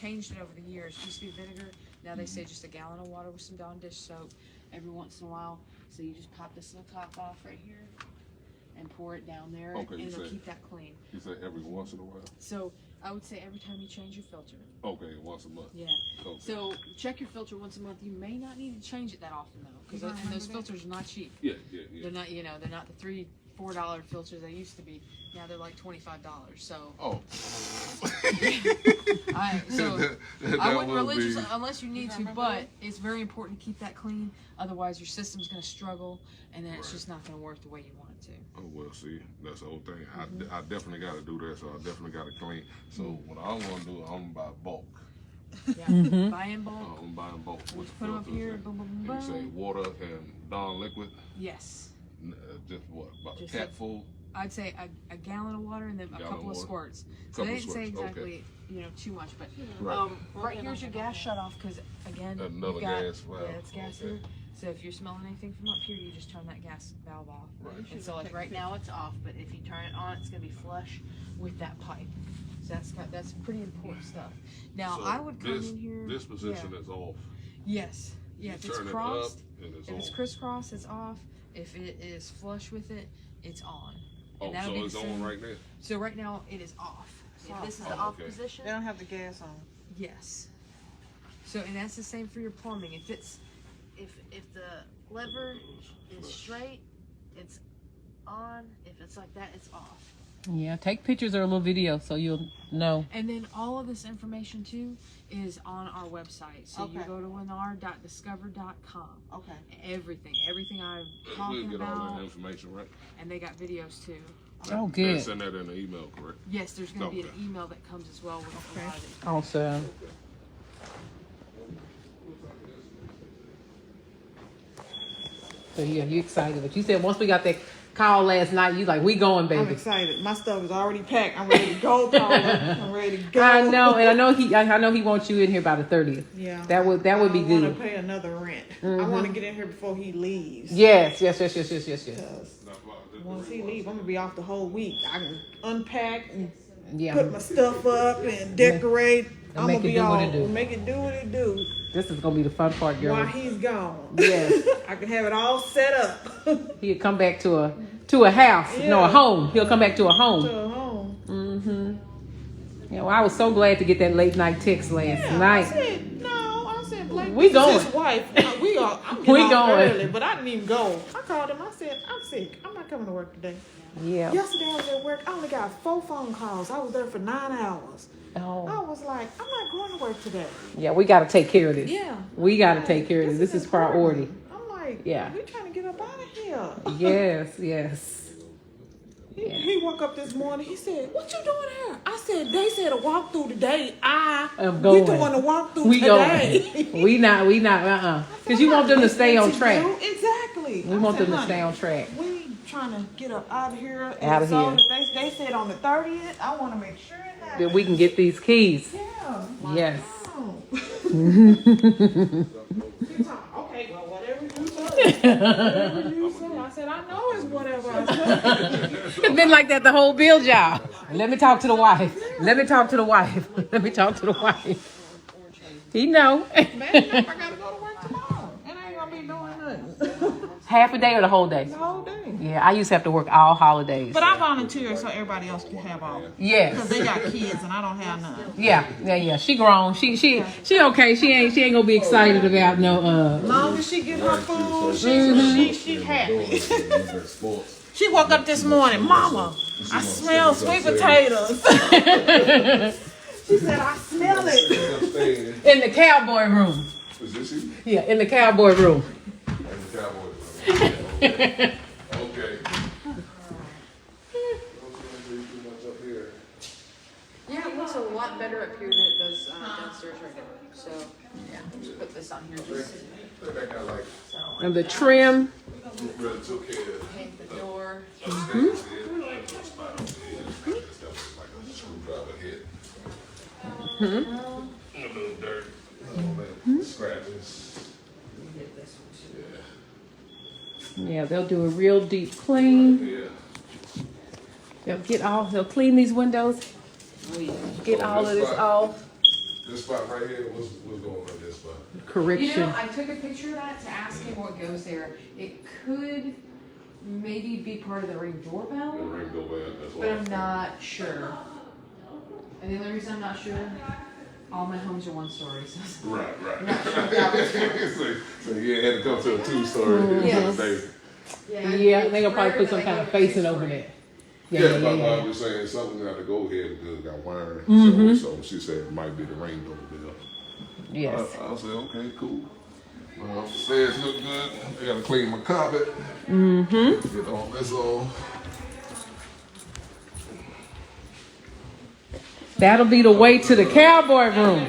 changed it over the years. It used to be vinegar. Now they say just a gallon of water with some Dawn dish soap every once in a while. So you just pop this little top off right here and pour it down there, Okay, and it'll keep that clean. You say every once in a while? So I would say every time you change your filter. Okay, once a month. Yeah. Okay. So check your filter once a month. You may not need to change it that often though, because those filters are not cheap. Yeah. They're not, they're not the $3-4 filters they used to be. Now they're like $25. So. Oh. I wouldn't religiously unless you need to, but it's very important to keep that clean. Otherwise, your system's going to struggle, and then it's just not going to work the way you want it to. Oh well, see, that's the whole thing. I definitely got to do that, so I definitely got to clean. So what I want to do, I'm gonna buy bulk. Yeah, buy in bulk. I'm buying bulk. Just put them up here. Boom, boom, boom, You say boom. water and Dawn liquid? Yes. Just what? About Just a cat full? I'd say a gallon of water and then a couple of squirts. So they didn't say exactly, too much, but right here's your gas shut off because again, another gas valve. Yeah, it's gas here. So if you're smelling anything from up here, you just turn that gas valve off. Right. And so like right now it's off, but if you turn it on, it's gonna be flush with that pipe. So that's pretty important stuff. Now So I would come in here. This position is off. Yes. Yeah. If it's turn it crossed, up and it's if it's on. crisscross, it's off. If it is flush with it, it's on. Oh, so it's on right now? So right now it is off. If this is the off position. They don't have the gas on. Yes. So and that's the same for your plumbing. If it's if the lever is straight, it's on. If it's like that, it's off. Yeah, take pictures or a little video so you'll know. And then all of this information too is on our website. So you go to lennar.discover.com. Okay. Everything I'm We'll talking get all about, that information, right? and they got videos too. Oh, They good. send that in the email, correct? Yes, there's going to be an Okay. email that comes as well with a lot of it. Awesome. So yeah, you excited? But you said once we got that call last night, you like, we going, I'm baby. excited. My stuff is already packed. I'm ready to go, Paula. I'm ready to go. I know, and I know he wants you in here by the 30th. Yeah. That would be I want good. to pay another rent. I want to get in here before he leaves. Yes. 'Cause once he leaves, I'm gonna be off the whole week. I can unpack and Yeah. put my stuff up and decorate. I'm make gonna it be do what all it do. make it do what it do This is gonna be the fun part, girl. while he's gone. Yes. I can have it all set up. He'll come back to a house, no, a Yeah. home. He'll come back to a home. To a home. Mm-hmm. Yeah, well, I was so glad to get that late night text last Yeah, night. I said, Blake, We this is going. his wife. I'm We getting off going. early, but I didn't even go. I called him. I said, I'm sick. I'm not coming to work today. Yeah. Yesterday I was at work. I only got 4 phone calls. I was there for 9 hours. I Oh. was like, I'm not going to work today. Yeah, we got to take care of this. Yeah. We got to take care of this. This is priority. important. I'm like, Yeah. we're trying to get up out of here. Yes. Yeah. He woke up this morning. He said, "What you doing here?" I said, "They said a walkthrough today. I'm We going. doing a walkthrough We today." going. We not. Because you want them to stay on track. Exactly. We I want said, them to "Honey, stay on track. We trying to get up out of here. Out of So here. They said on the 30th. I want to make sure it happens. That we can get these keys. Yeah. Yes. Oh. He told me, okay, well, whatever you say. Whatever you say. I said, I know it's whatever I say. It's been like that the whole bill job. Let me talk to the wife. Let me talk to the wife. Let me talk to the wife. He know. Man, I gotta go to work tomorrow. And I ain't gonna be doing nothing. Half a day or the whole day? The whole day. Yeah, I used to have to work all holidays. But I volunteer so everybody else can have all. Because Yes. they got kids and I don't have none. Yeah. She grown. She okay. She ain't gonna be excited about no As long as she get her food, she happy. She woke up this morning, Mama, I smell sweet potatoes. She said, I smell it. in the cowboy room. Is this you? Yeah, in the cowboy room. And the Cowboys. Okay. Yeah, it looks a lot better up here than it does downstairs right now. So yeah, just put this on here. And the trim. Really took care of Paint the door. upstairs. Like a screwdriver hit. A little dirt. Scratches. Yeah, they'll do a real deep clean. Yeah. They'll clean these windows. Get all of this off. This spot right here, what's going on this spot? Correction. You know, I took a picture of that to ask him what goes there. It could maybe be part of the Ring doorbell, The ring doorbell, that's but I'm what not sure. And the only reason I'm not sure, all my homes are one story. So Right. I'm not sure if that was so yeah, had to come to a 2-story Yes. today. Yeah, they gonna probably put some kind of facing over there. Yeah, but I was saying something got to go here because it got wiring. So she said it might be the ring doorbell. Yes. I said, okay, cool. Stairs look good. I gotta clean my carpet. Get all this on. That'll be the way to the cowboy room.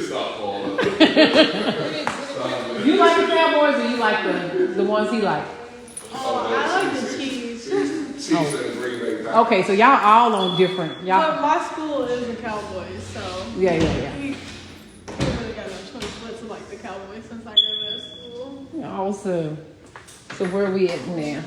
Stop all that. You like the cowboys or you like the ones he like? I like the cheese. She said Green Bay Packers. Okay, so y'all all on different. But Y'all. my school is the Cowboys, so Yeah. we really got no choice but to like the Cowboys since I go to that school. Awesome. So where we at now?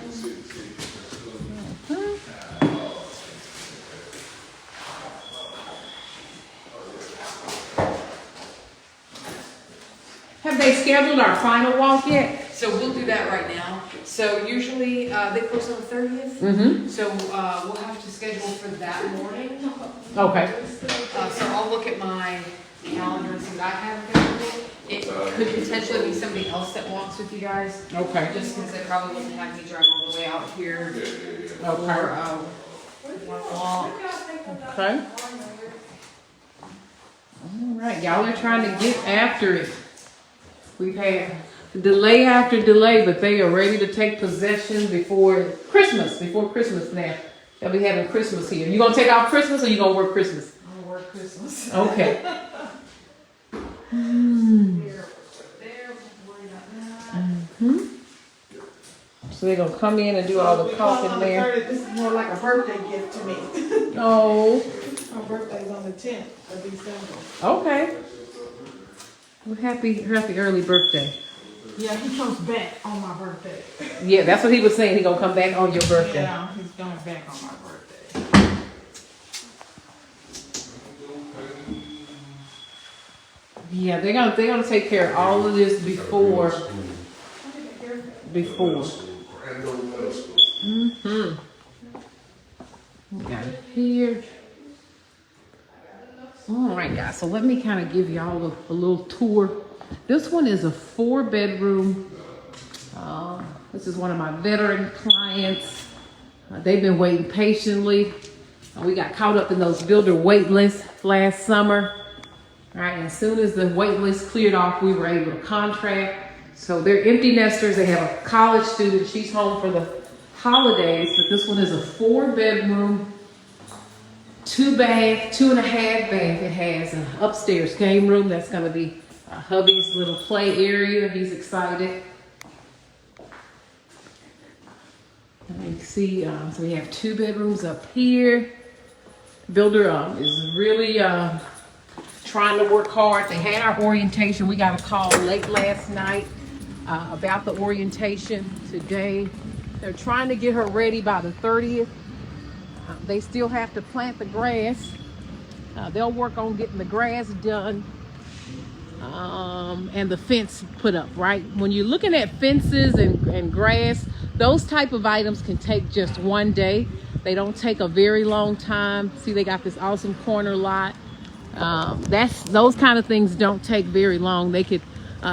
Have they scheduled our final walk yet? So we'll do that right now. So usually they close on the 30th. Mm-hmm. So we'll have to schedule for that morning. Okay. So I'll look at my calendar and see what I have available. It could potentially be somebody else that walks with you guys, Okay. just because they probably wouldn't have me drive all the way out here for one walk. Okay. All right, y'all are trying to get after it. We've had delay after delay, but they are ready to take possession before Christmas. Before Christmas now. They'll be having Christmas here. You gonna take off Christmas or you gonna work Christmas? I'm gonna work Christmas. Okay. So they're gonna come in and do all the talking there. This is more like a birthday gift to me. Oh, My birthday's on the 10th of December. okay. Well, happy early birthday. Yeah, he comes back on my birthday. Yeah, that's what he was saying. He gonna come back on your birthday. Yeah, he's coming back on my birthday. Yeah, they're gonna take care of all of this before. Got it here. All right, guys. So let me kind of give y'all a little tour. This one is a 4-bedroom. This is one of my veteran clients. They've been waiting patiently. We got caught up in those builder wait lists last summer. All right, and as soon as the wait list cleared off, we were able to contract. So they're empty nesters. They have a college student. She's home for the holidays, but this one is a 4-bedroom, 2-bath, 2.5 bath. It has an upstairs game room. That's going to be hubby's little play area. He's excited. And you see, so we have 2 bedrooms up here. Builder is really trying to work hard. They had our orientation. We got a call late last night about the orientation today. They're trying to get her ready by the 30th. They still have to plant the grass. They'll work on getting the grass done and the fence put up, right? When you're looking at fences and grass, those type of items can take just one day. They don't take a very long time. See, they got this awesome corner lot. Those kind of things don't take very long. They could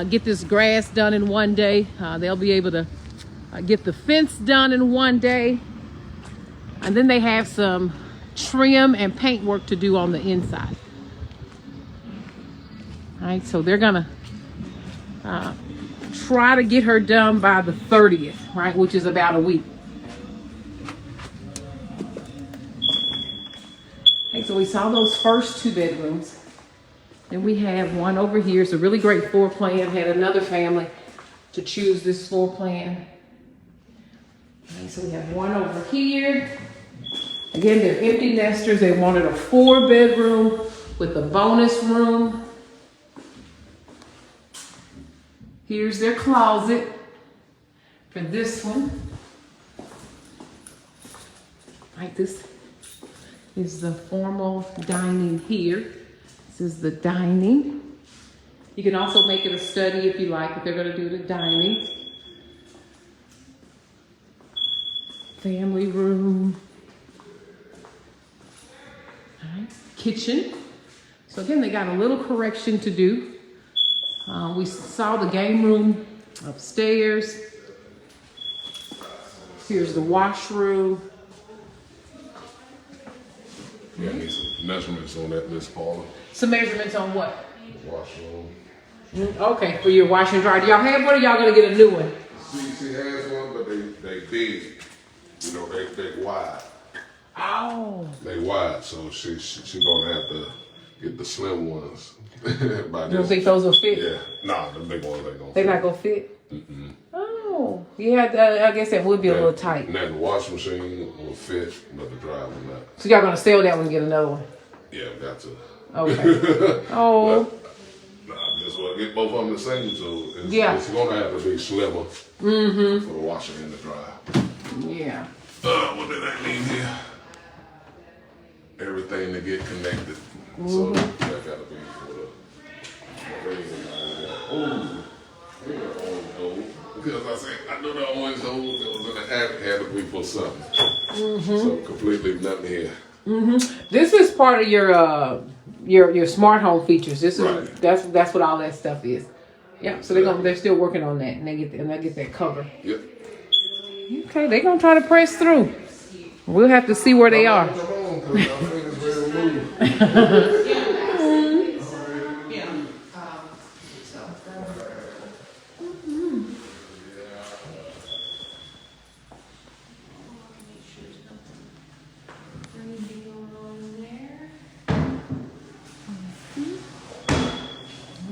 get this grass done in one day. They'll be able to get the fence done in one day. And then they have some trim and paint work to do on the inside. All right, so they're gonna try to get her done by the 30th, right, which is about a week. Okay, so we saw those first 2 bedrooms. Then we have one over here. It's a really great floor plan. Had another family to choose this floor plan. Okay, so we have one over here. Again, they're empty nesters. They wanted a 4-bedroom with a bonus room. Here's their closet for this one. Right, this is the formal dining here. This is the dining. You can also make it a study if you like, if they're gonna do the dining. Family room. All right. Kitchen. So again, they got a little correction to do. We saw the game room upstairs. Here's the washroom. Yeah, I need some measurements on that, Miss Paula. Some measurements on what? Washroom. Okay, for your wash and dry. Do y'all have one, or y'all gonna get a new one? She has one, but they big. You know, they wide. Oh. They wide, so she gonna have to get the slim ones. You don't think those will fit? Yeah, nah, the big ones ain't gonna. They fit. not gonna fit? Oh, yeah, I guess that would be a little tight. Now the washing machine will fit, but the dryer will not. So y'all gonna sell that one and get another one? Yeah, got to. Okay. Oh. Nah, I just want to get both of them the same, so it's gonna have to be slimmer for the washer and the dryer. Yeah. What did I need here? Everything to get connected. So that gotta be for the because I said I know the orange hole that was in the hat had to be for something. So completely nothing here. This is part of your smart home features. This is that's what all that stuff is. Yeah. So they're still working on that, and they get that cover. Yep. Okay, they're gonna try to press through. We'll have to see where they are.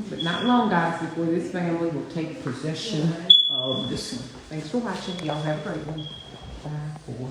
But not long, guys, before this family will take possession of this one. Thanks for watching. Y'all have a great one. 5, 4.